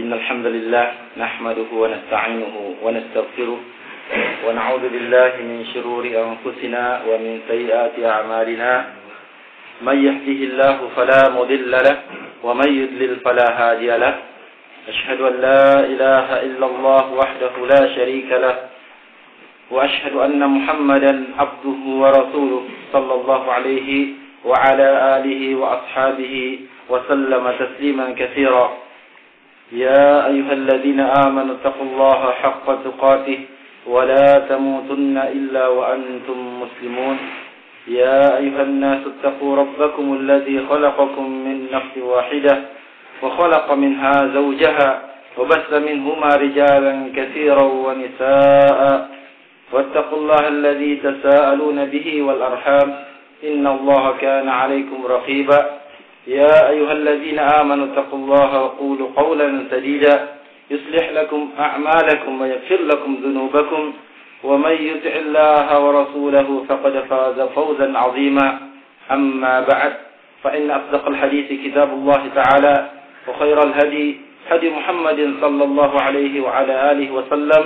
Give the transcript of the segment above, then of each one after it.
إن الحمد لله نحمده ونستعينه ونستغفره ونعوذ بالله من شرور أنفسنا ومن سيئات أعمالنا من يهده الله فلا مضل له ومن يضلل فلا هادي له أشهد أن لا إله إلا الله وحده لا شريك له وأشهد أن محمدا عبده ورسوله صلى الله عليه وعلى آله وأصحابه وسلم تسليما كثيرا يا أيها الذين آمنوا اتقوا الله حق تقاته ولا تموتن إلا وأنتم مسلمون يا أيها الناس اتقوا ربكم الذي خلقكم من نفس واحدة وخلق منها زوجها وبث منهما رجالا كثيرا ونساء واتقوا الله الذي تساءلون به والأرحام إن الله كان عليكم رقيبا يا أيها الذين آمنوا اتقوا الله وقولوا قولا سديدا يصلح لكم أعمالكم ويغفر لكم ذنوبكم ومن يطع الله ورسوله فقد فاز فوزا عظيما أما بعد فإن أصدق الحديث كتاب الله تعالى وخير الهدي هدي محمد صلى الله عليه وعلى آله وسلم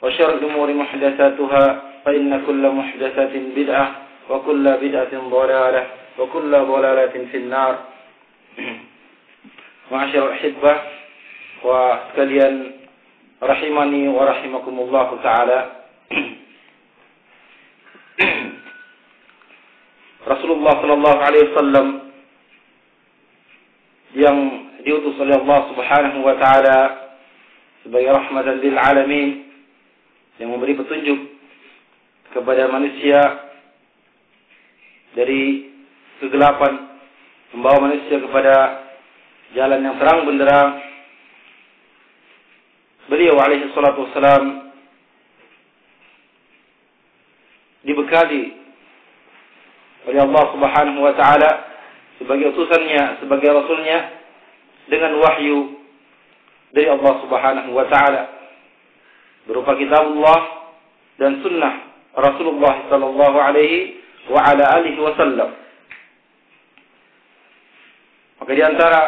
وشر الأمور محدثاتها فإن كل محدثة بدعة وكل بدعة ضلالة وكل ضلالة في النار. Ma'asyiral ahibah wa sekalian rahimani wa rahimakumullah taala. Rasulullah sallallahu alaihi wasallam yang diutus oleh Allah Subhanahu wa taala sebagai rahmatan lil alamin yang memberi petunjuk kepada manusia dari kegelapan, membawa manusia kepada jalan yang terang benderang. Beliau alaihi salatu wassalam dibekali oleh Allah Subhanahu wa taala sebagai utusannya, sebagai rasulnya dengan wahyu dari Allah Subhanahu wa taala berupa kitabullah dan sunnah Rasulullah sallallahu alaihi wa ala alihi wasallam. Maka di antara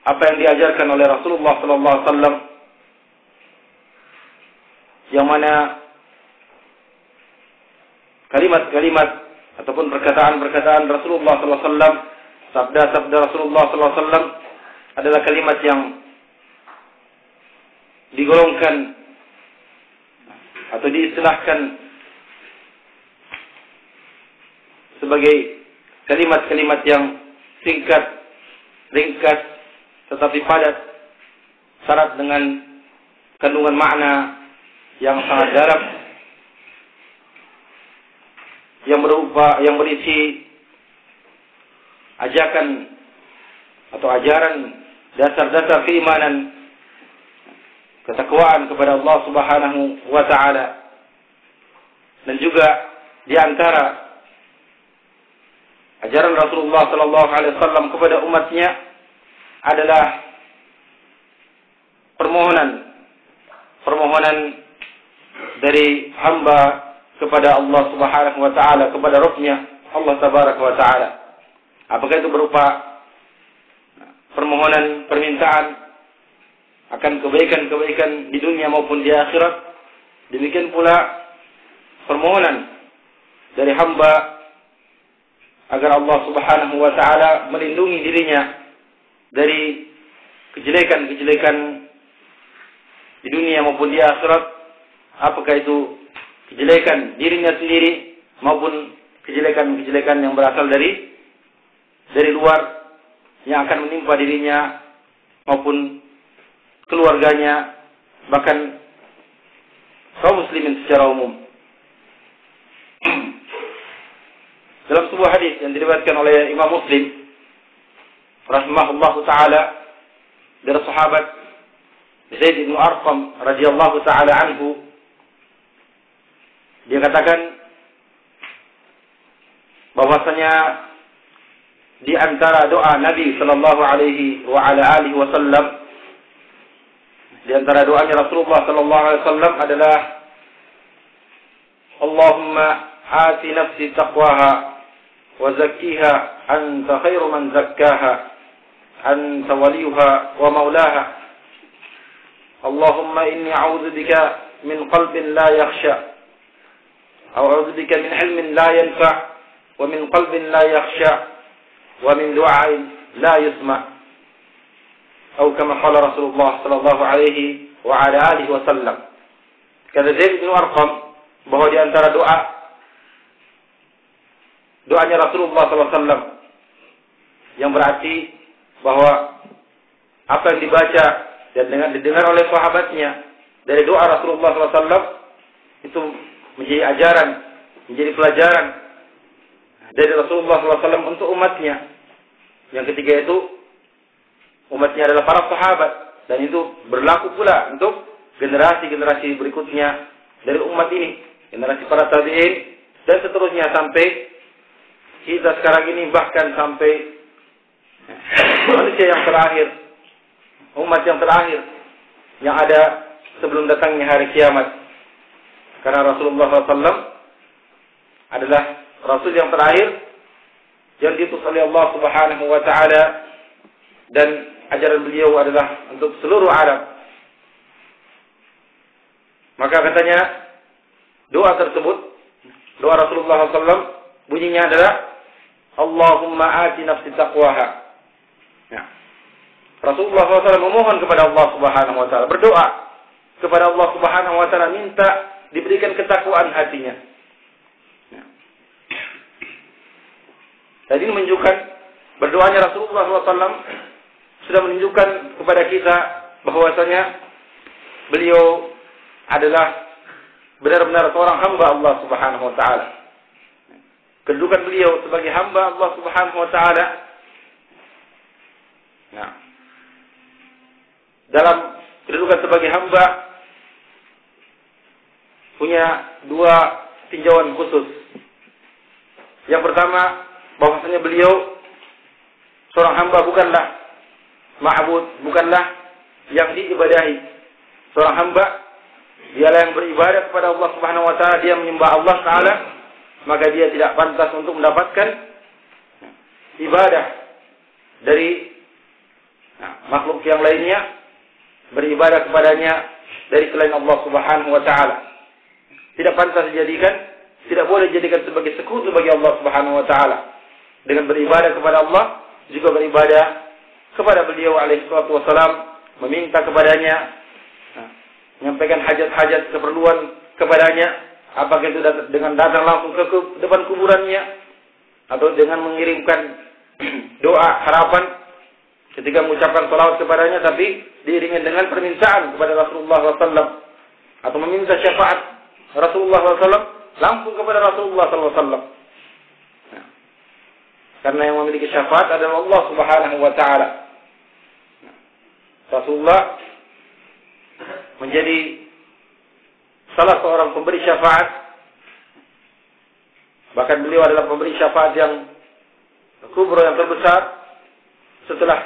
apa yang diajarkan oleh Rasulullah sallallahu alaihi wasallam yang mana kalimat-kalimat ataupun perkataan-perkataan Rasulullah sallallahu alaihi wasallam, sabda-sabda Rasulullah sallallahu alaihi wasallam adalah kalimat yang digolongkan atau diistilahkan sebagai kalimat-kalimat yang singkat, ringkas, tetapi padat, syarat dengan kandungan makna yang sangat dalam, yang berisi ajakan atau ajaran dasar-dasar keimanan, ketakwaan kepada Allah Subhanahu wa taala, dan juga di antara ajaran Rasulullah sallallahu alaihi wasallam kepada umatnya adalah permohonan dari hamba kepada Allah Subhanahu wa taala, kepada Rabb-Nya Allah Tabaraka wa taala. Apakah itu berupa permohonan, permintaan akan kebaikan-kebaikan di dunia maupun di akhirat. Demikian pula permohonan dari hamba agar Allah Subhanahu wa taala melindungi dirinya dari kejelekan-kejelekan di dunia maupun di akhirat, apakah itu kejelekan dirinya sendiri maupun kejelekan-kejelekan yang berasal dari luar yang akan menimpa dirinya maupun keluarganya, bahkan kaum muslimin secara umum. Dalam sebuah hadis yang diriwayatkan oleh Imam Muslim rahimahullahu taala dari sahabat Zaid bin Arqam radhiyallahu taala anhu, dia katakan bahwasanya di antara doa Nabi sallallahu alaihi wa ala alihi wasallam, di antara doanya Rasulullah sallallahu alaihi wasallam adalah Allahumma ati nafsi taqwaha wa zakkiha anta khairu man zakkaha anta waliyuha wa maulaha. Allahumma inni a'udzubika min qalbin la yakhsha, a'udzubika min ilmin la yanfa, wa min qalbin la yakhsha, wa min du'ain la yusma'. Atau kama qala Rasulullah sallallahu alaihi wa ala alihi wasallam. Kata Zaid bin Arqam bahwa di antara doanya Rasulullah SAW yang berarti bahwa apa yang dibaca dan didengar oleh sahabatnya dari doa Rasulullah SAW itu menjadi ajaran, menjadi pelajaran dari Rasulullah SAW untuk umatnya. Yang ketiga itu umatnya adalah para sahabat, dan itu berlaku pula untuk generasi-generasi berikutnya dari umat ini, generasi para tabi'in dan seterusnya sampai kita sekarang ini, bahkan sampai manusia yang terakhir, umat yang terakhir yang ada sebelum datangnya hari kiamat. Karena Rasulullah SAW adalah Rasul yang terakhir yang diutus oleh Allah Subhanahu wa Ta'ala, dan ajaran beliau adalah untuk seluruh alam. Maka katanya doa tersebut, doa Rasulullah SAW, bunyinya adalah Allahumma ati nafsi taqwaha. Ya. Rasulullah SAW memohon kepada Allah Subhanahu wa Ta'ala, berdoa kepada Allah Subhanahu wa Ta'ala, minta diberikan ketakwaan hatinya. Ya. Jadi ini menunjukkan berdoanya Rasulullah SAW sudah menunjukkan kepada kita bahwasanya beliau adalah benar-benar seorang hamba Allah Subhanahu wa Ta'ala. Kedudukan beliau sebagai hamba Allah Subhanahu wa Ta'ala, nah, dalam kedudukan sebagai hamba punya dua tinjauan khusus. Yang pertama, bahwasanya beliau seorang hamba, bukanlah ma'bud, bukanlah yang diibadahi. Seorang hamba, dialah yang beribadah kepada Allah Subhanahu wa Ta'ala, dia menyembah Allah Ta'ala, maka dia tidak pantas untuk mendapatkan ibadah dari makhluk yang lainnya, beribadah kepadanya dari selain Allah Subhanahu wa Ta'ala. Tidak pantas dijadikan, tidak boleh dijadikan sebagai sekutu bagi Allah Subhanahu wa Ta'ala. Dengan beribadah kepada Allah, juga beribadah kepada beliau alaihi salatu wassalam, meminta kepadanya, menyampaikan hajat-hajat keperluan kepadanya, apakah itu dengan datang langsung ke depan kuburannya, atau dengan mengirimkan doa harapan ketika mengucapkan salawat kepadanya, tapi diiringi dengan permintaan kepada Rasulullah SAW, atau meminta syafaat Rasulullah SAW langsung kepada Rasulullah SAW. Karena yang memiliki syafaat adalah Allah Subhanahu wa Ta'ala. Rasulullah menjadi salah seorang pemberi syafaat. Bahkan beliau adalah pemberi syafaat yang kubra, yang terbesar, setelah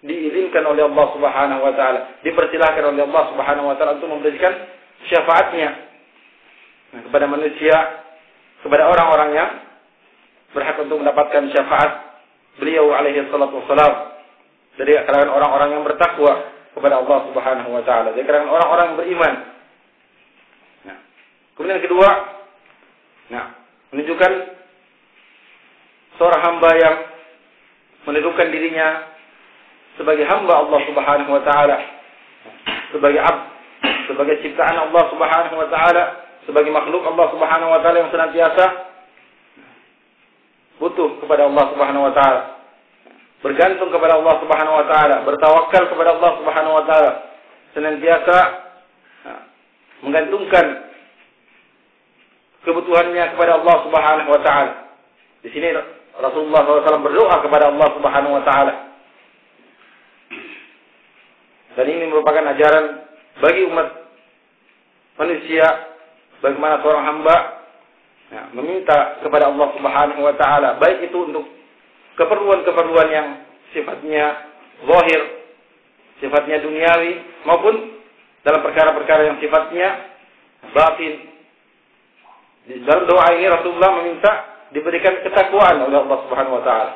diizinkan oleh Allah Subhanahu wa Ta'ala, dipersilahkan oleh Allah Subhanahu wa Ta'ala untuk memberikan syafaatnya kepada manusia, kepada orang-orang yang berhak untuk mendapatkan syafaat beliau alaihi salatu wassalam, dari kalangan orang-orang yang bertakwa kepada Allah Subhanahu wa Ta'ala, dari kalangan orang-orang yang beriman. Nah, kemudian yang kedua, menunjukkan seorang hamba yang menundukkan dirinya sebagai hamba Allah Subhanahu wa Ta'ala, sebagai abd, sebagai ciptaan Allah Subhanahu wa Ta'ala, sebagai makhluk Allah Subhanahu wa Ta'ala yang senantiasa butuh kepada Allah Subhanahu wa Ta'ala, bergantung kepada Allah Subhanahu wa Ta'ala, bertawakal kepada Allah Subhanahu wa Ta'ala, senantiasa menggantungkan kebutuhannya kepada Allah Subhanahu wa Ta'ala. Di sini Rasulullah SAW berdoa kepada Allah Subhanahu wa Ta'ala. Dan ini merupakan ajaran bagi umat manusia, bagaimana seorang hamba meminta kepada Allah Subhanahu wa Ta'ala, baik itu untuk keperluan-keperluan yang sifatnya zahir, sifatnya duniawi, maupun dalam perkara-perkara yang sifatnya batin. Di dalam doa ini Rasulullah meminta diberikan ketakwaan oleh Allah Subhanahu wa Ta'ala.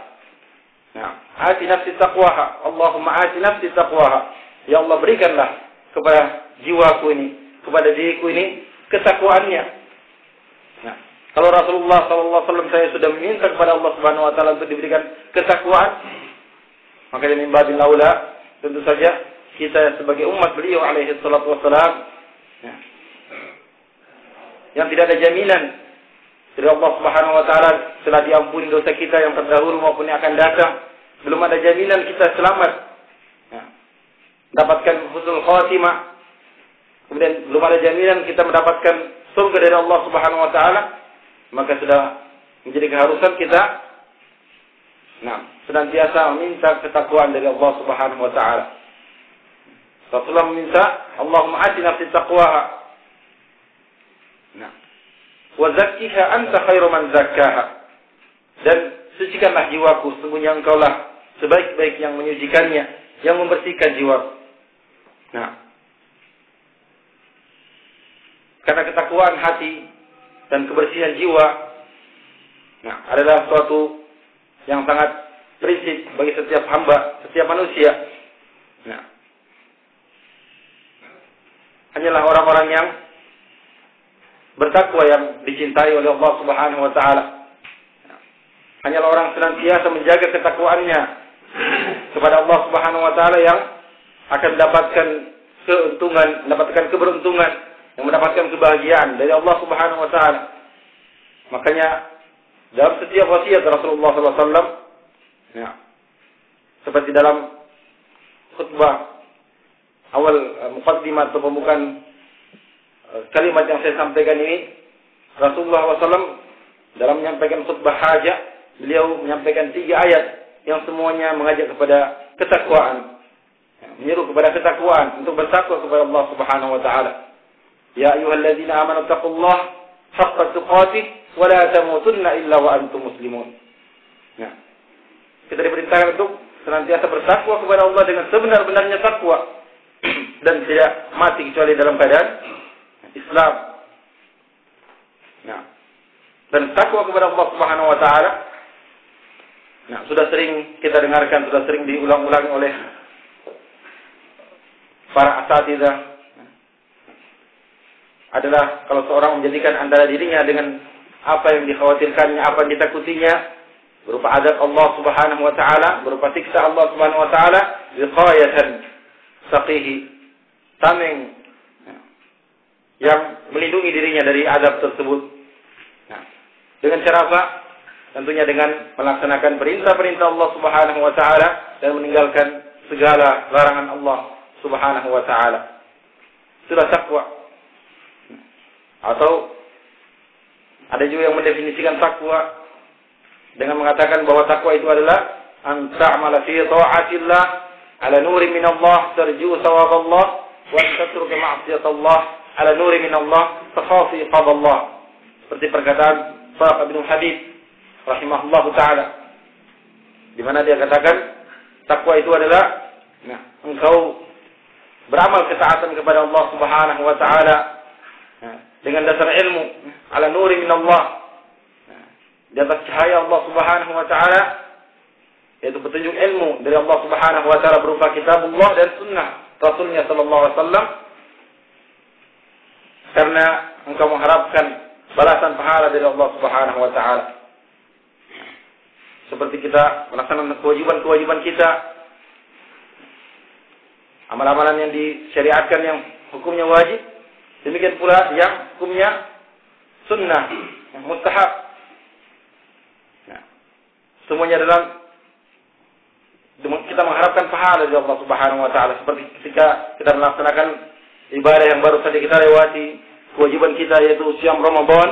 Nah, ati nafsi taqwaha. Allahumma ati nafsi taqwaha. Ya Allah, berikanlah kepada jiwaku ini, kepada diriku ini ketakwaannya. Nah, kalau Rasulullah SAW saya sudah meminta kepada Allah Subhanahu Wa Taala untuk diberikan ketakwaan, maka min babil aula tentu saja kita sebagai umat beliau alaihi salatu wassalam, ya, yang tidak ada jaminan dari Allah Subhanahu Wa Taala telah diampuni dosa kita yang terdahulu maupun yang akan datang. Belum ada jaminan kita selamat, ya, mendapatkan husnul khatimah. Kemudian belum ada jaminan kita mendapatkan surga dari Allah Subhanahu Wa Taala. Maka sudah menjadi keharusan kita, senantiasa meminta ketakwaan dari Allah Subhanahu Wa Taala. Rasulullah meminta, Allahumma ati nafsi taqwaha. Wa zakkiha anta khairu man zakkaha. Dan sucikanlah jiwaku, sesungguhnya engkaulah sebaik-baik yang menyucikannya, yang membersihkan jiwaku. Karena ketakwaan hati dan kebersihan jiwa adalah suatu yang sangat prinsip bagi setiap hamba, setiap manusia. Hanyalah orang-orang yang bertakwa yang dicintai oleh Allah Subhanahu Wa Taala. Hanyalah orang senantiasa menjaga ketakwaannya kepada Allah Subhanahu Wa Taala yang akan mendapatkan keuntungan, mendapatkan keberuntungan, yang mendapatkan kebahagiaan dari Allah Subhanahu Wa Taala. Makanya dalam setiap wasiat Rasulullah SAW, seperti dalam khutbah awal muqaddimah atau pembukaan kalimat yang saya sampaikan ini, Rasulullah SAW dalam menyampaikan khutbah hajah, beliau menyampaikan 3 ayat yang semuanya mengajak kepada ketakwaan, menyeru kepada ketakwaan untuk bertakwa kepada Allah Subhanahu Wa Taala. Ya ayyuhalladzina amanu taqullaha haqqa tuqatih wa la tamutunna illa wa antum muslimun. Kita diperintahkan untuk senantiasa bertakwa kepada Allah dengan sebenar-benarnya takwa dan tidak mati kecuali dalam keadaan Islam. Dan takwa kepada Allah Subhanahu Wa Taala, sudah sering kita dengarkan, sudah sering diulang-ulangi oleh para asatidzah. Adalah kalau seorang menjadikan antara dirinya dengan apa yang dikhawatirkannya, apa yang ditakutinya, berupa azab Allah Subhanahu Wa Taala, berupa siksa Allah Subhanahu Wa Taala, wiqayatan saqihi, tameng yang melindungi dirinya dari azab tersebut. Dengan cara apa? Tentunya dengan melaksanakan perintah-perintah Allah Subhanahu Wa Taala dan meninggalkan segala larangan Allah Subhanahu Wa Taala. Itulah takwa. Atau ada juga yang mendefinisikan takwa dengan mengatakan bahwa takwa itu adalah an ta'mala fi ta'atillah ala nuri min Allah tarju thawab Allah wa tatruka ma'siyat Allah ala nuri min Allah takhafi iqab Allah. Seperti perkataan Sa'ab bin Habib rahimahullahu taala, di mana dia katakan takwa itu adalah engkau beramal ketaatan kepada Allah Subhanahu Wa Taala dengan dasar ilmu, ala nuri min Allah, di atas cahaya Allah Subhanahu Wa Taala, yaitu petunjuk ilmu dari Allah Subhanahu Wa Taala berupa kitabullah dan sunnah Rasulnya Sallallahu Alaihi Wasallam, karena engkau mengharapkan balasan pahala dari Allah Subhanahu Wa Taala. Seperti kita melaksanakan kewajiban-kewajiban kita, amal-amalan yang disyariatkan yang hukumnya wajib, demikian pula yang hukumnya sunnah, yang mustahab. Semuanya dalam kita mengharapkan pahala dari Allah Subhanahu Wa Taala. Seperti ketika kita melaksanakan ibadah yang baru saja kita lewati, kewajiban kita yaitu siam Ramadan.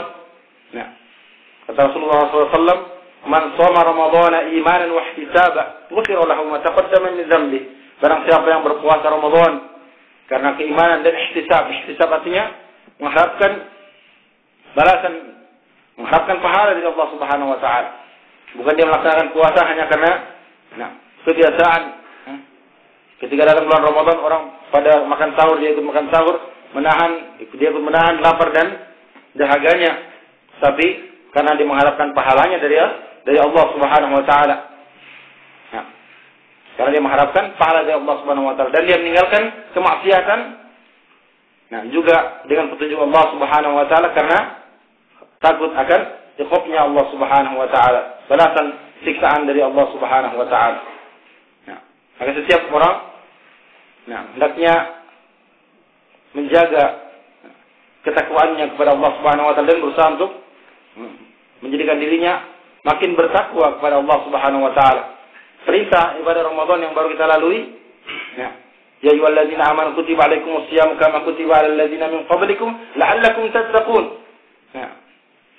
Kata Rasulullah SAW, man shoma Ramadana imanan wa ihtisaban, ghufira lahu ma taqaddama min dhanbi. Barang siapa yang berpuasa Ramadan karena keimanan dan ihtisab. Ihtisab artinya mengharapkan balasan, mengharapkan pahala dari Allah Subhanahu Wa Taala. Bukan dia melaksanakan puasa hanya karena kebiasaan. Ketika datang bulan Ramadan, orang pada makan sahur, dia ikut makan sahur, dia ikut menahan lapar dan dahaganya. Tapi karena dia mengharapkan pahalanya dari Allah Subhanahu Wa Taala. Karena dia mengharapkan pahala dari Allah Subhanahu wa taala dan dia meninggalkan kemaksiatan. Nah, juga dengan petunjuk Allah Subhanahu wa taala karena takut akan iqabnya Allah Subhanahu wa taala, balasan siksaan dari Allah Subhanahu wa taala. Nah, maka setiap orang hendaknya menjaga ketakwaannya kepada Allah Subhanahu wa taala dan berusaha untuk menjadikan dirinya makin bertakwa kepada Allah Subhanahu wa taala. Perintah ibadah Ramadan yang baru kita lalui, ya ayyuhalladzina amanu kutiba alaikumusiyam kama kutiba alal ladzina min qablikum la'allakum tattaqun.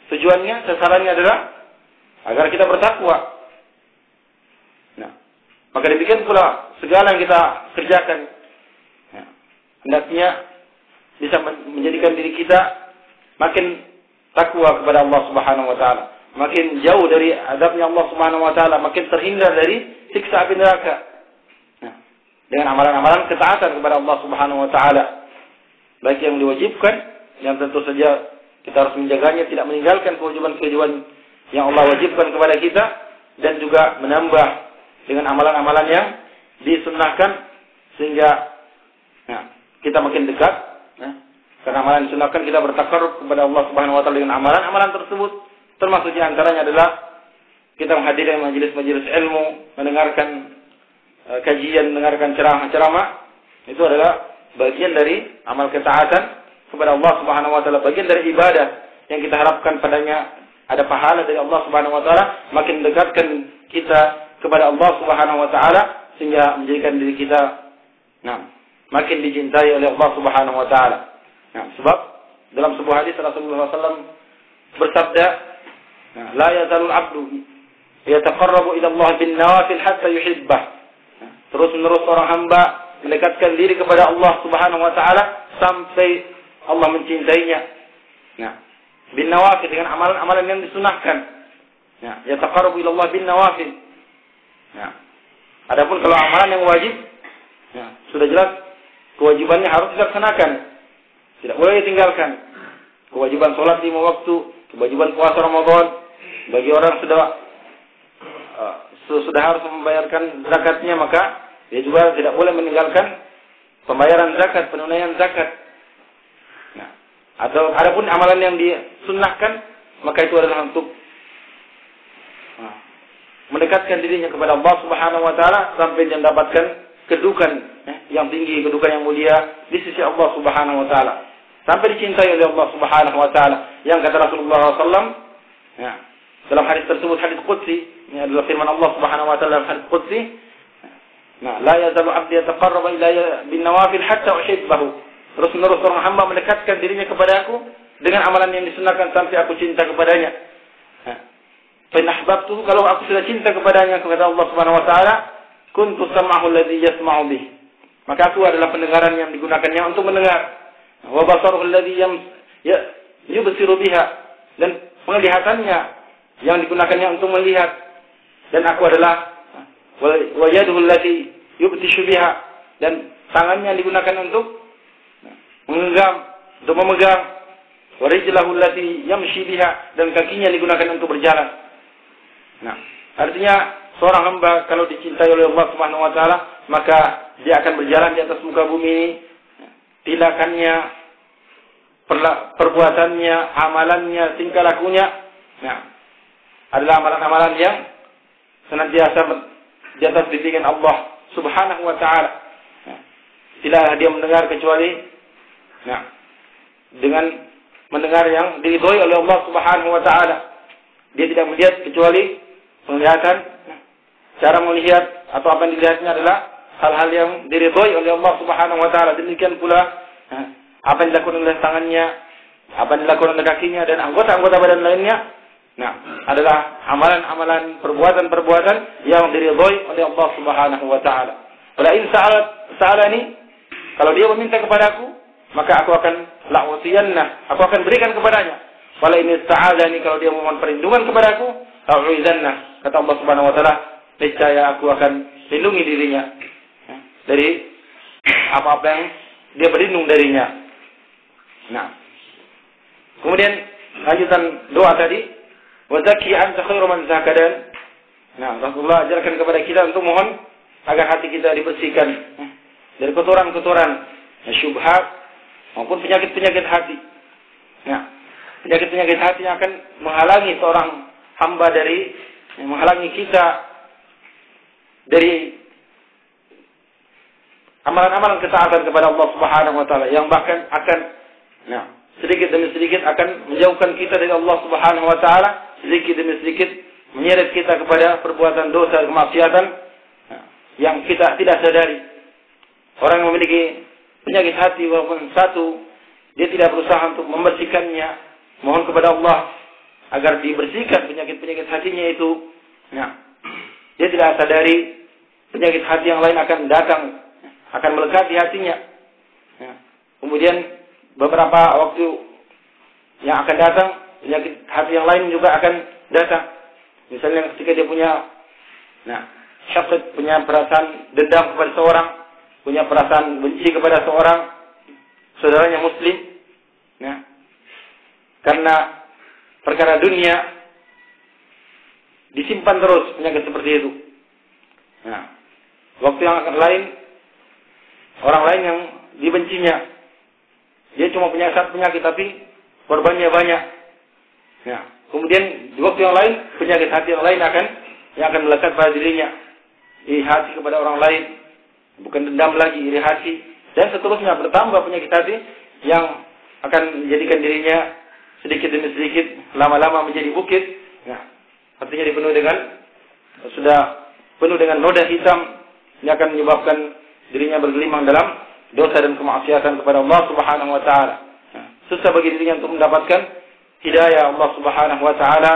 Tujuannya, sasarannya adalah agar kita bertakwa. Maka demikian pula segala yang kita kerjakan hendaknya bisa menjadikan diri kita makin takwa kepada Allah Subhanahu wa taala, makin jauh dari azabnya Allah Subhanahu wa taala, makin terhindar dari siksa api neraka. Dengan amalan-amalan ketaatan kepada Allah Subhanahu wa taala, baik yang diwajibkan, yang tentu saja kita harus menjaganya, tidak meninggalkan kewajiban-kewajiban yang Allah wajibkan kepada kita, dan juga menambah dengan amalan-amalan yang disunnahkan sehingga kita makin dekat. Karena amalan disunnahkan kita bertakarrub kepada Allah Subhanahu wa taala dengan amalan-amalan tersebut, termasuk di antaranya adalah kita menghadiri majelis-majelis ilmu, mendengarkan kajian, mendengarkan ceramah-ceramah. Itu adalah bagian dari amal ketaatan kepada Allah Subhanahu wa taala, bagian dari ibadah yang kita harapkan padanya ada pahala dari Allah Subhanahu wa taala, makin mendekatkan kita kepada Allah Subhanahu wa taala sehingga menjadikan diri kita makin dicintai oleh Allah Subhanahu wa taala. Sebab dalam sebuah hadis Rasulullah SAW bersabda, la yazalul abdu yataqarrabu ila Allah bin nawafil hatta yuhibbah. Terus-menerus orang hamba mendekatkan diri kepada Allah Subhanahu wa taala sampai Allah mencintainya. Bin nawafil, dengan amalan-amalan yang disunahkan. Yataqarrabu ila Allah bin nawafil. Adapun kalau amalan yang wajib, sudah jelas kewajibannya harus dilaksanakan, tidak boleh ditinggalkan. Kewajiban sholat 5 waktu, kewajiban puasa Ramadan, bagi orang sudah harus membayarkan zakatnya, maka dia juga tidak boleh meninggalkan pembayaran zakat, penunaian zakat. Atau adapun amalan yang disunnahkan, maka itu adalah untuk mendekatkan dirinya kepada Allah Subhanahu wa taala sampai dia mendapatkan kedudukan yang tinggi, kedudukan yang mulia di sisi Allah Subhanahu wa taala, sampai dicintai oleh Allah Subhanahu wa taala. Yang kata Rasulullah SAW dalam hadis tersebut, hadis qudsi, ini adalah firman Allah Subhanahu wa taala dalam hadis qudsi, la yazalu 'abdi yataqarrabu ilayya bin nawafil hatta uhibbahu. Terus-menerus orang hamba mendekatkan dirinya kepada aku dengan amalan yang disunahkan sampai aku cinta kepadanya. Fa in ahbabtuhu, kalau aku sudah cinta kepadanya, kepada Allah Subhanahu wa taala, kuntu sam'ahu alladhi yasma'u bih, maka aku adalah pendengaran yang digunakannya untuk mendengar, wa basaruhu alladhi yubsiru biha, dan penglihatannya yang digunakannya untuk melihat, dan aku adalah wa yaduhu allati yubtishu biha, dan tangannya yang digunakan untuk menggenggam, untuk memegang, wa rijlahu allati yamshi biha, dan kakinya digunakan untuk berjalan. Artinya seorang hamba kalau dicintai oleh Allah Subhanahu wa taala, maka dia akan berjalan di atas muka bumi ini, tindakannya, perbuatannya, amalannya, tingkah lakunya adalah amalan-amalan yang senantiasa di atas bimbingan Allah Subhanahu wa taala. Tidaklah dia mendengar kecuali dengan mendengar yang diridhoi oleh Allah Subhanahu wa taala. Dia tidak melihat kecuali penglihatan, cara melihat atau apa yang dilihatnya adalah hal-hal yang diridhoi oleh Allah Subhanahu wa taala. Demikian pula apa yang dilakukan oleh tangannya, apa yang dilakukan oleh kakinya, dan anggota-anggota badan lainnya adalah amalan-amalan, perbuatan-perbuatan yang diridhoi oleh Allah Subhanahu wa taala. Wala in sa'alani, kalau dia meminta kepadaku, maka aku akan la'utiyanna, aku akan berikan kepadanya. Wala in ista'adzani, kalau dia memohon perlindungan kepadaku, la'uizanna, kata Allah Subhanahu wa taala, niscaya aku akan lindungi dirinya dari apa-apa yang dia berlindung darinya. Kemudian lanjutan doa tadi, wa zakki anta khairu man zakadan. Rasulullah ajarkan kepada kita untuk mohon agar hati kita dibersihkan dari kotoran-kotoran syubhat maupun penyakit-penyakit hati. Nah, penyakit-penyakit hati yang akan menghalangi seorang hamba dari menghalangi kita dari amalan-amalan ketaatan kepada Allah Subhanahu wa taala yang bahkan akan sedikit demi sedikit akan menjauhkan kita dari Allah Subhanahu wa taala, sedikit demi sedikit menyeret kita kepada perbuatan dosa dan kemaksiatan yang kita tidak sadari. Orang yang memiliki penyakit hati walaupun satu, dia tidak berusaha untuk membersihkannya, mohon kepada Allah agar dibersihkan penyakit-penyakit hatinya itu. Dia tidak sadari penyakit hati yang lain akan datang, akan melekat di hatinya. Kemudian beberapa waktu yang akan datang, penyakit hati yang lain juga akan datang. Misalnya ketika dia punya syahwat, punya perasaan dendam kepada seorang, punya perasaan benci kepada seorang saudaranya muslim, karena perkara dunia disimpan terus penyakit seperti itu. Waktu yang akan lain, orang lain yang dibencinya, dia cuma punya satu penyakit tapi korbannya banyak. Kemudian di waktu yang lain, penyakit hati yang lain yang akan melekat pada dirinya, iri hati kepada orang lain, bukan dendam lagi, iri hati, dan seterusnya bertambah penyakit hati yang akan menjadikan dirinya sedikit demi sedikit lama-lama menjadi bukit. Artinya sudah penuh dengan noda hitam yang akan menyebabkan dirinya bergelimang dalam dosa dan kemaksiatan kepada Allah Subhanahu wa taala. Susah bagi dirinya untuk mendapatkan hidayah Allah Subhanahu wa taala,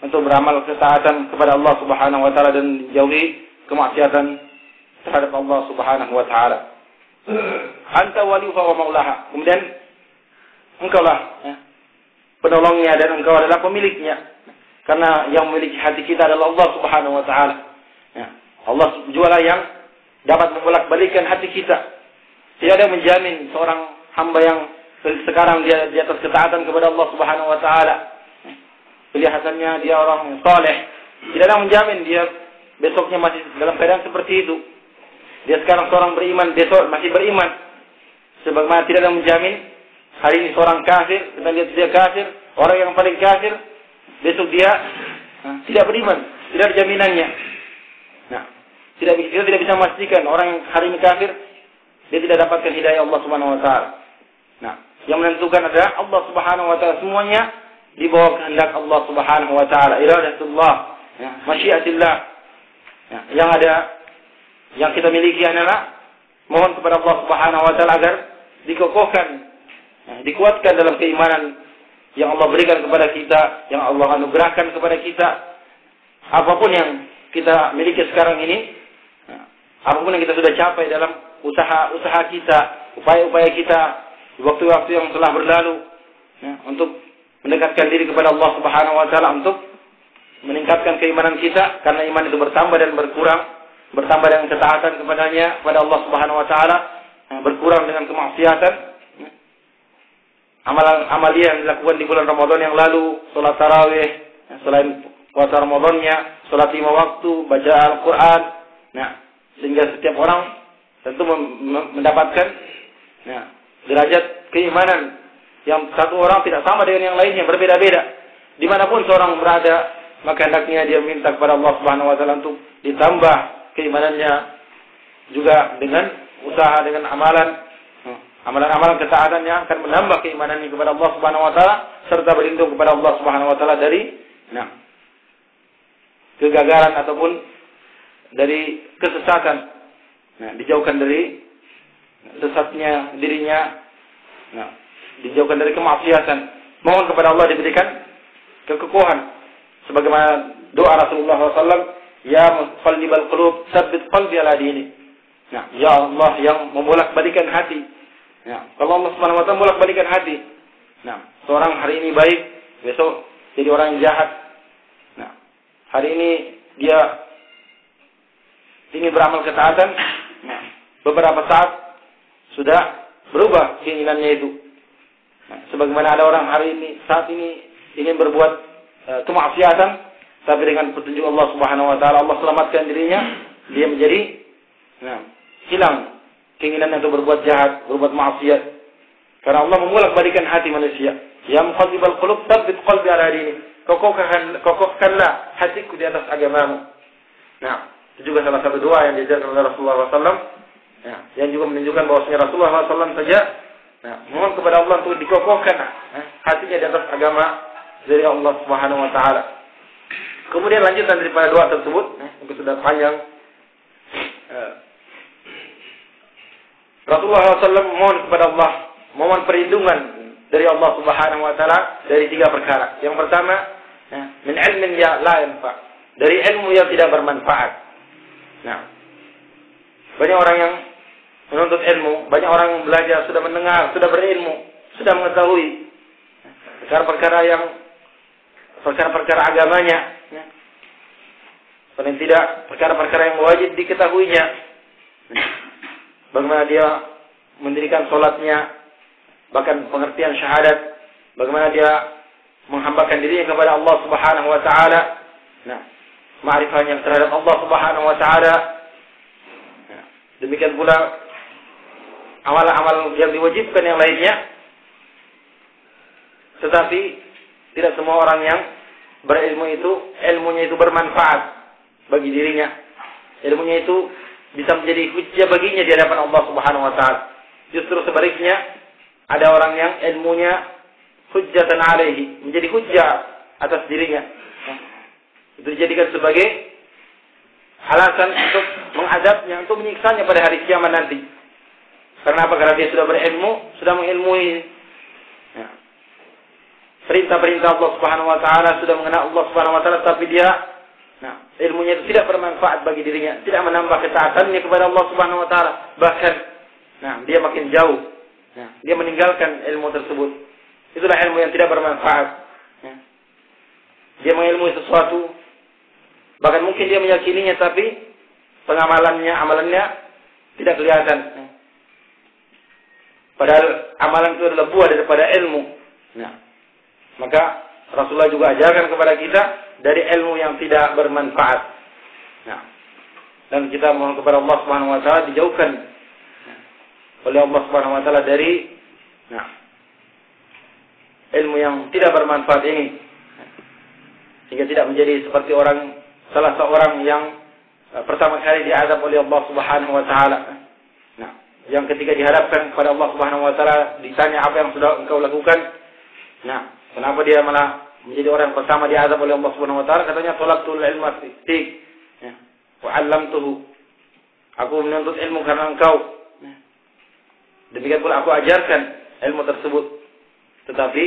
untuk beramal ketaatan kepada Allah Subhanahu wa taala dan menjauhi kemaksiatan terhadap Allah Subhanahu wa taala. Anta waliyuha wa maulaha. Kemudian engkaulah penolongnya dan engkau adalah pemiliknya. Karena yang memiliki hati kita adalah Allah Subhanahu wa taala. Allah jualah yang dapat membolak-balikkan hati kita. Tidak ada yang menjamin seorang hamba yang sekarang dia di atas ketaatan kepada Allah Subhanahu wa taala, kelihatannya dia orang saleh, tidak ada yang menjamin dia besoknya masih dalam keadaan seperti itu. Dia sekarang seorang beriman, besok masih beriman. Sebagaimana tidak ada yang menjamin hari ini seorang kafir, kita lihat dia kafir, orang yang paling kafir, besok dia tidak beriman, tidak ada jaminannya. Kita tidak bisa memastikan orang yang hari ini kafir, dia tidak dapatkan hidayah Allah Subhanahu wa taala. Yang menentukan adalah Allah Subhanahu wa taala, semuanya di bawah kehendak Allah Subhanahu wa taala, iradatullah, masyiatillah. Yang ada, yang kita miliki adalah mohon kepada Allah Subhanahu wa taala agar dikokohkan, dikuatkan dalam keimanan yang Allah berikan kepada kita, yang Allah anugerahkan kepada kita. Apapun yang kita miliki sekarang ini, apapun yang kita sudah capai dalam usaha kita, upaya-upaya kita di waktu-waktu yang telah berlalu, untuk mendekatkan diri kepada Allah Subhanahu wa taala, untuk meningkatkan keimanan kita, karena iman itu bertambah dan berkurang, bertambah dengan ketaatan kepadanya, kepada Allah Subhanahu wa taala, berkurang dengan kemaksiatan. Amalan-amalan yang dilakukan di bulan Ramadan yang lalu, salat tarawih, selain puasa Ramadannya, salat 5 waktu, baca Al-Quran, sehingga setiap orang tentu mendapatkan derajat keimanan yang satu orang tidak sama dengan yang lainnya, berbeda-beda. Dimanapun seorang berada, maka hendaknya dia minta kepada Allah Subhanahu wa taala untuk ditambah keimanannya juga dengan usaha, dengan amalan-amalan ketaatan yang akan menambah keimanannya kepada Allah Subhanahu wa taala, serta berlindung kepada Allah Subhanahu wa taala dari kegagalan ataupun dari kesesatan. Dijauhkan dari sesatnya dirinya, dijauhkan dari kemaksiatan. Mohon kepada Allah diberikan kekokohan, sebagaimana doa Rasulullah SAW, ya muqallibal qulub tsabbit qalbi ala dini. Ya Allah yang membolak-balikan hati. Kalau Allah Subhanahu wa taala membolak-balikan hati, seorang hari ini baik, besok jadi orang yang jahat. Hari ini dia ingin beramal ketaatan, beberapa saat sudah berubah keinginannya itu. Sebagaimana ada orang hari ini, saat ini ingin berbuat kemaksiatan, tapi dengan petunjuk Allah Subhanahu wa taala Allah selamatkan dirinya, dia menjadi hilang keinginan untuk berbuat jahat, berbuat maksiat. Karena Allah membolak-balikan hati manusia. Ya muqallibal qulub, tsabbit qalbi ala dinik. Kokohkanlah hatiku di atas agamamu. Nah, itu juga salah satu doa yang diajarkan oleh Rasulullah SAW. Yang juga menunjukkan bahwasanya Rasulullah SAW saja mohon kepada Allah untuk dikokohkan hatinya di atas agama dari Allah Subhanahu Wa Taala. Kemudian lanjutan daripada doa tersebut, mungkin sudah panjang. Rasulullah SAW mohon kepada Allah, mohon perlindungan dari Allah Subhanahu Wa Taala dari 3 perkara. Yang pertama, min ilmin la yanfa, dari ilmu yang tidak bermanfaat. Nah, banyak orang yang menuntut ilmu, banyak orang yang belajar, sudah mendengar, sudah berilmu, sudah mengetahui perkara-perkara agamanya, paling tidak perkara-perkara yang wajib diketahuinya. Bagaimana dia mendirikan sholatnya, bahkan pengertian syahadat, bagaimana dia menghambakan dirinya kepada Allah Subhanahu Wa Taala. Nah, ma'rifahnya terhadap Allah Subhanahu Wa Taala. Demikian pula amal-amal yang diwajibkan yang lainnya. Tetapi tidak semua orang yang berilmu itu, ilmunya itu bermanfaat bagi dirinya. Ilmunya itu bisa menjadi hujjah baginya di hadapan Allah Subhanahu Wa Taala. Justru sebaliknya, ada orang yang ilmunya hujjatan alaihi, menjadi hujjah atas dirinya. Itu dijadikan sebagai alasan untuk mengazabnya, untuk menyiksanya pada hari kiamat nanti. Karena apa? Karena dia sudah berilmu, sudah mengilmui perintah-perintah Allah Subhanahu Wa Taala, sudah mengenal Allah Subhanahu Wa Taala, tapi dia ilmunya itu tidak bermanfaat bagi dirinya, tidak menambah ketaatannya kepada Allah Subhanahu Wa Taala. Bahkan, dia makin jauh. Dia meninggalkan ilmu tersebut. Itulah ilmu yang tidak bermanfaat. Dia mengilmui sesuatu, bahkan mungkin dia meyakininya, tapi amalannya tidak kelihatan. Padahal amalan itu adalah buah daripada ilmu. Maka Rasulullah juga ajarkan kepada kita dari ilmu yang tidak bermanfaat. Dan kita mohon kepada Allah Subhanahu Wa Taala dijauhkan oleh Allah Subhanahu Wa Taala dari ilmu yang tidak bermanfaat ini, sehingga tidak menjadi seperti salah seorang yang pertama kali diazab oleh Allah Subhanahu Wa Taala. Yang ketika dihadapkan kepada Allah Subhanahu Wa Taala ditanya apa yang sudah engkau lakukan, kenapa dia malah menjadi orang yang pertama diazab oleh Allah Subhanahu Wa Taala? Katanya talabtul ilma fiik wa 'allamtuhu. Aku menuntut ilmu karena engkau. Demikian pula aku ajarkan ilmu tersebut. Tetapi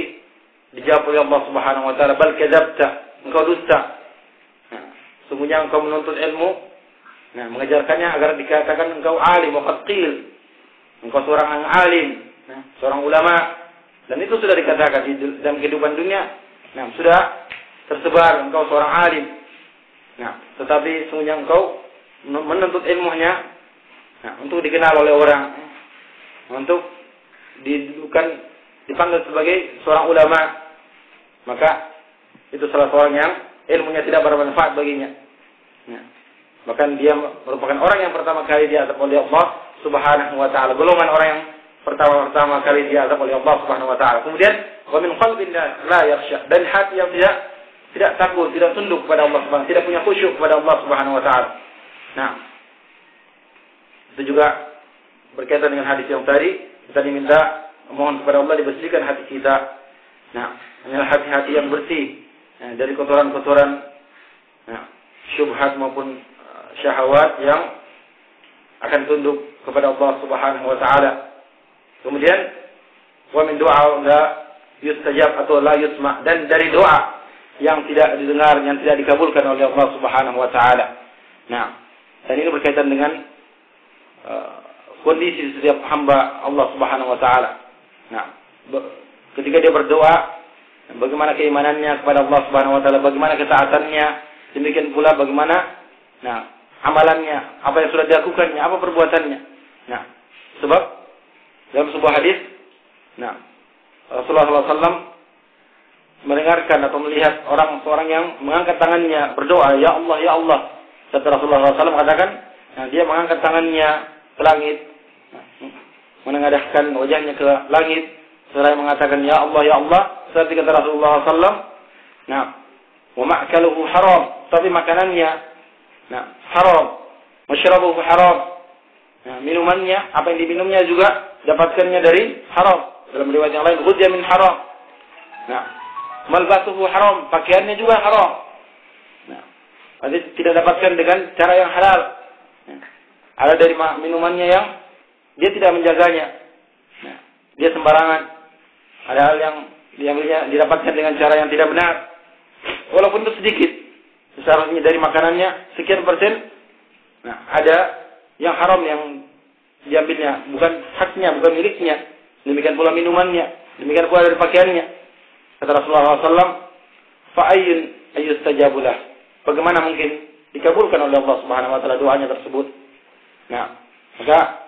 dijawab oleh Allah Subhanahu Wa Taala, bal kadzabta, engkau dusta. Sungguhnya engkau menuntut ilmu, mengajarkannya agar dikatakan engkau alim, muqatil. Engkau seorang yang alim, seorang ulama. Dan itu sudah dikatakan di dalam kehidupan dunia. Sudah tersebar engkau seorang alim. Tetapi sungguhnya engkau menuntut ilmunya untuk dikenal oleh orang, untuk dipanggil sebagai seorang ulama. Maka itu salah seorang yang ilmunya tidak bermanfaat baginya. Bahkan dia merupakan orang yang pertama kali diazab oleh Allah Subhanahu Wa Taala. Golongan orang yang pertama kali diazab oleh Allah Subhanahu Wa Taala. Kemudian wa min qalbin la yakhsha, dan hati yang tidak takut, tidak tunduk kepada Allah Subhanahu, tidak punya khusyuk kepada Allah Subhanahu Wa Taala. Itu juga berkaitan dengan hadis yang tadi. Kita diminta mohon kepada Allah dibersihkan hati kita. Hanyalah hati-hati yang bersih dari kotoran-kotoran syubhat maupun syahwat yang akan tunduk kepada Allah Subhanahu Wa Taala. Kemudian wa min du'a la yustajab atau la yusma, dan dari doa yang tidak didengar, yang tidak dikabulkan oleh Allah Subhanahu Wa Taala. Dan ini berkaitan dengan kondisi setiap hamba Allah Subhanahu Wa Taala. Ketika dia berdoa, bagaimana keimanannya kepada Allah Subhanahu Wa Taala, bagaimana ketaatannya, demikian pula bagaimana amalannya, apa yang sudah dilakukannya, apa perbuatannya. Sebab dalam sebuah hadis, Rasulullah SAW mendengarkan atau melihat seorang yang mengangkat tangannya berdoa, ya Allah, Kata Rasulullah SAW katakan, dia mengangkat tangannya ke langit, menengadahkan wajahnya ke langit, seraya mengatakan ya Allah ya Allah. Seperti kata Rasulullah SAW, wa ma'kaluhu haram, tapi makanannya haram, masyrabuhu haram, minumannya, apa yang diminumnya juga dapatkannya dari haram. Dalam riwayat yang lain, ghudya min haram. Malbasuhu haram, pakaiannya juga haram. Berarti tidak dapatkan dengan cara yang halal. Ada dari minumannya yang dia tidak menjaganya. Dia sembarangan. Ada hal yang diambilnya didapatkan dengan cara yang tidak benar. Walaupun itu sedikit. Seharusnya dari makanannya sekian persen. Ada yang haram yang diambilnya, bukan haknya, bukan miliknya. Demikian pula minumannya, demikian pula dari pakaiannya. Kata Rasulullah SAW, fa'ayyun ayyustajabulah. Bagaimana mungkin dikabulkan oleh Allah Subhanahu wa taala doanya tersebut? Maka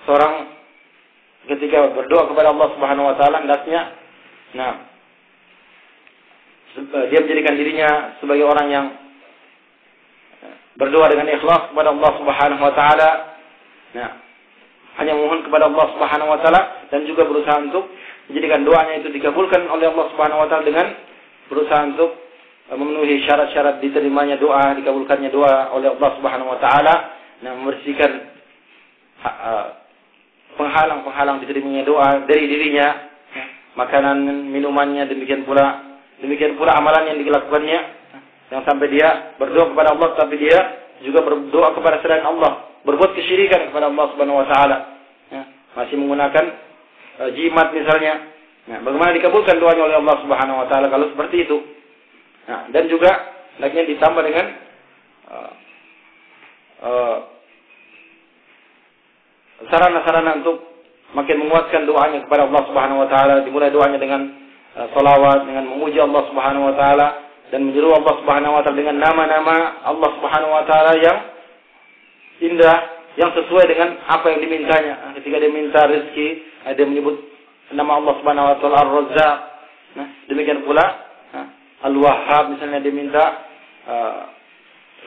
seorang ketika berdoa kepada Allah Subhanahu wa taala hendaknya dia menjadikan dirinya sebagai orang yang berdoa dengan ikhlas kepada Allah Subhanahu wa taala. Hanya mohon kepada Allah Subhanahu wa taala dan juga berusaha untuk menjadikan doanya itu dikabulkan oleh Allah Subhanahu wa taala dengan berusaha untuk memenuhi syarat-syarat diterimanya doa, dikabulkannya doa oleh Allah Subhanahu wa taala, membersihkan penghalang-penghalang diterimanya doa dari dirinya, makanan, minumannya, demikian pula amalan yang dilakukannya, yang sampai dia berdoa kepada Allah tapi dia juga berdoa kepada selain Allah, berbuat kesyirikan kepada Allah Subhanahu wa taala. Masih menggunakan jimat misalnya. Bagaimana dikabulkan doanya oleh Allah Subhanahu wa taala kalau seperti itu? Dan juga hendaknya ditambah dengan sarana-sarana untuk makin menguatkan doanya kepada Allah Subhanahu wa taala. Dimulai doanya dengan salawat, dengan memuji Allah Subhanahu wa taala dan menyeru Allah Subhanahu wa taala dengan nama-nama Allah Subhanahu wa taala yang indah, yang sesuai dengan apa yang dimintanya. Ketika dia minta rezeki, dia menyebut nama Allah Subhanahu wa taala Ar-Razzaq. Demikian pula Al-Wahhab, misalnya dia minta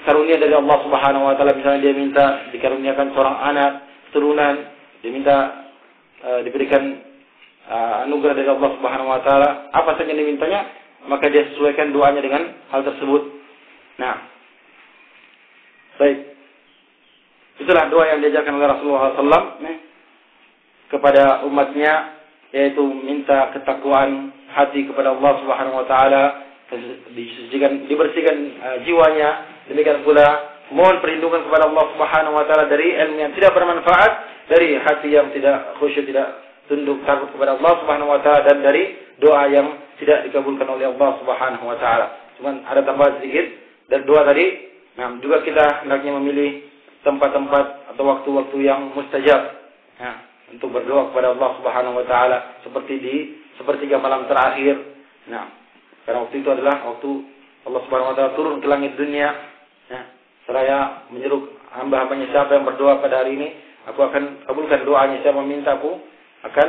karunia dari Allah Subhanahu wa taala, misalnya dia minta dikaruniakan seorang anak, keturunan, dia minta diberikan anugerah dari Allah Subhanahu wa taala, apa saja yang dimintanya, maka dia sesuaikan doanya dengan hal tersebut. Baik. Itulah doa yang diajarkan oleh Rasulullah SAW kepada umatnya, yaitu minta ketakwaan hati kepada Allah Subhanahu wa taala, dibersihkan jiwanya, demikian pula mohon perlindungan kepada Allah Subhanahu wa taala dari ilmu yang tidak bermanfaat, dari hati yang tidak khusyuk, tidak tunduk takut kepada Allah Subhanahu wa taala, dan dari doa yang tidak dikabulkan oleh Allah Subhanahu wa taala. Cuman ada tambahan sedikit dari doa tadi. Juga kita hendaknya memilih tempat-tempat atau waktu-waktu yang mustajab untuk berdoa kepada Allah Subhanahu wa taala, seperti di sepertiga malam terakhir. Karena waktu itu adalah waktu Allah Subhanahu wa taala turun ke langit dunia, seraya menyeru hamba-hambanya, siapa yang berdoa pada hari ini, aku akan kabulkan doanya, siapa meminta, aku akan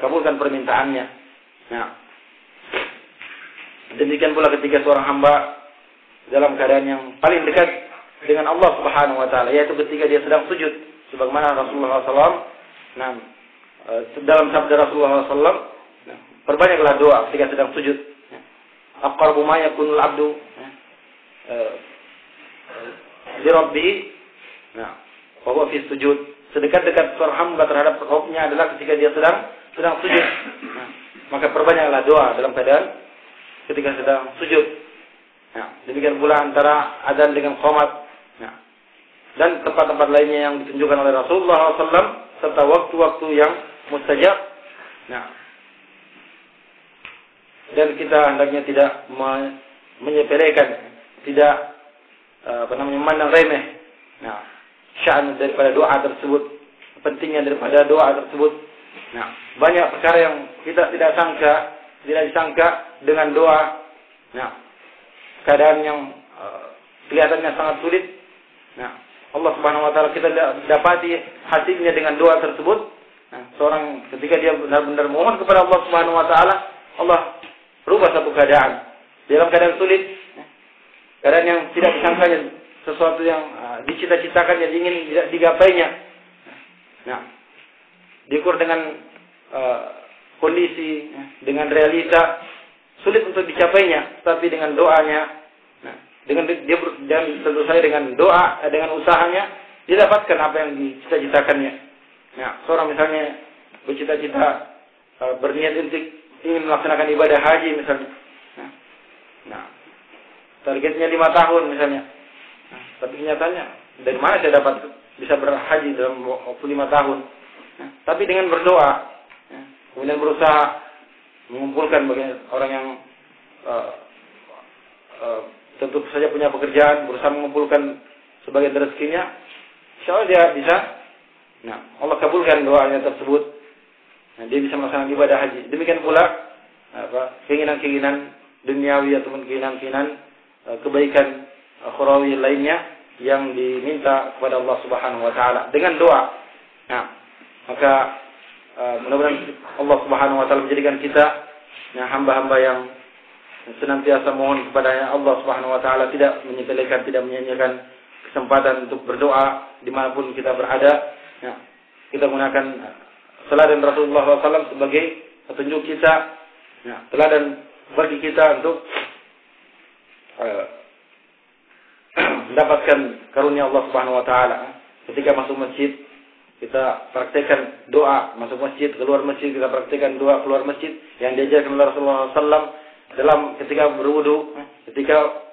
kabulkan permintaannya. Demikian pula ketika seorang hamba dalam keadaan yang paling dekat dengan Allah Subhanahu wa taala, yaitu ketika dia sedang sujud, sebagaimana Rasulullah SAW dalam sabda Rasulullah SAW, perbanyaklah doa ketika sedang sujud. Aqrabu ma yakunul abdu li rabbih wa huwa fi sujud. Sedekat-dekat seorang hamba terhadap Rabbnya adalah ketika dia sedang sujud. Maka perbanyaklah doa dalam keadaan ketika sedang sujud. Demikian pula antara adzan dengan qomat. Dan tempat-tempat lainnya yang ditunjukkan oleh Rasulullah SAW, serta waktu-waktu yang mustajab. Dan kita hendaknya tidak menyepelekan, tidak memandang remeh sya'an daripada doa tersebut, pentingnya daripada doa tersebut. Banyak perkara yang kita tidak disangka dengan doa. Keadaan yang kelihatannya sangat sulit. Allah Subhanahu wa taala kita dapati hasilnya dengan doa tersebut. Seorang ketika dia benar-benar mohon kepada Allah Subhanahu wa taala, Allah rubah satu keadaan dalam keadaan sulit, keadaan yang tidak disangkanya sesuatu yang dicita-citakan yang ingin digapainya. Nah, diukur dengan kondisi, dengan realita, sulit untuk dicapainya, tapi dengan doanya, dengan dia dan tentu saja dengan doa, dengan usahanya, dia dapatkan apa yang dicita-citakannya. Nah, seorang misalnya bercita-cita berniat untuk ingin melaksanakan ibadah haji misalnya. Nah, targetnya 5 tahun misalnya. Tapi kenyataannya dari mana saya dapat bisa berhaji dalam waktu 5 tahun? Tapi dengan berdoa, kemudian berusaha mengumpulkan bagi orang yang tentu saja punya pekerjaan, berusaha mengumpulkan sebagian rezekinya, insya Allah dia bisa. Nah, Allah kabulkan doanya tersebut. Nah, dia bisa melaksanakan ibadah haji. Demikian pula keinginan-keinginan duniawi ataupun keinginan-keinginan kebaikan akhrawi lainnya yang diminta kepada Allah Subhanahu wa taala dengan doa. Nah, maka mudah-mudahan Allah Subhanahu wa taala menjadikan kita hamba-hamba yang senantiasa mohon kepada Allah Subhanahu wa taala, tidak menyepelekan, tidak menyia-nyiakan kesempatan untuk berdoa dimanapun kita berada. Nah, kita gunakan teladan Rasulullah SAW sebagai petunjuk kita, teladan bagi kita untuk mendapatkan karunia Allah Subhanahu wa taala. Ketika masuk masjid, kita praktekkan doa masuk masjid, keluar masjid kita praktekkan doa keluar masjid yang diajarkan oleh Rasulullah SAW dalam ketika berwudu, ketika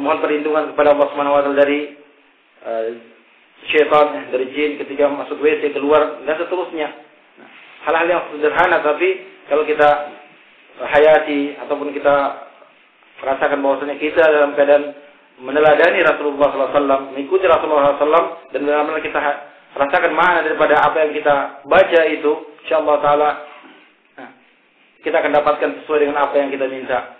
mohon perlindungan kepada Allah Subhanahu wa taala dari syaitan, dari jin, ketika masuk WC keluar dan seterusnya. Hal-hal yang sederhana, tapi kalau kita hayati ataupun kita merasakan bahwasanya kita dalam keadaan meneladani Rasulullah SAW, mengikuti Rasulullah SAW, dan benar-benar kita rasakan makna daripada apa yang kita baca itu, insyaallah taala kita akan dapatkan sesuai dengan apa yang kita minta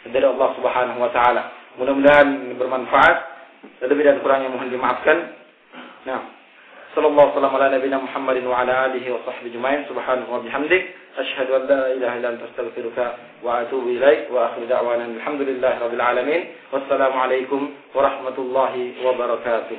dari Allah Subhanahu wa taala. Mudah-mudahan ini bermanfaat. Lebih dan kurangnya mohon dimaafkan. Nah, sallallahu alaihi wa ala nabiyina Muhammadin wa ala alihi wa sahbihi ajma'in. Subhanahu wa bihamdik, asyhadu an la ilaha illa anta astaghfiruka wa atubu ilaik, wa akhiru da'wana alhamdulillahi rabbil alamin. Wassalamu alaikum warahmatullahi wabarakatuh.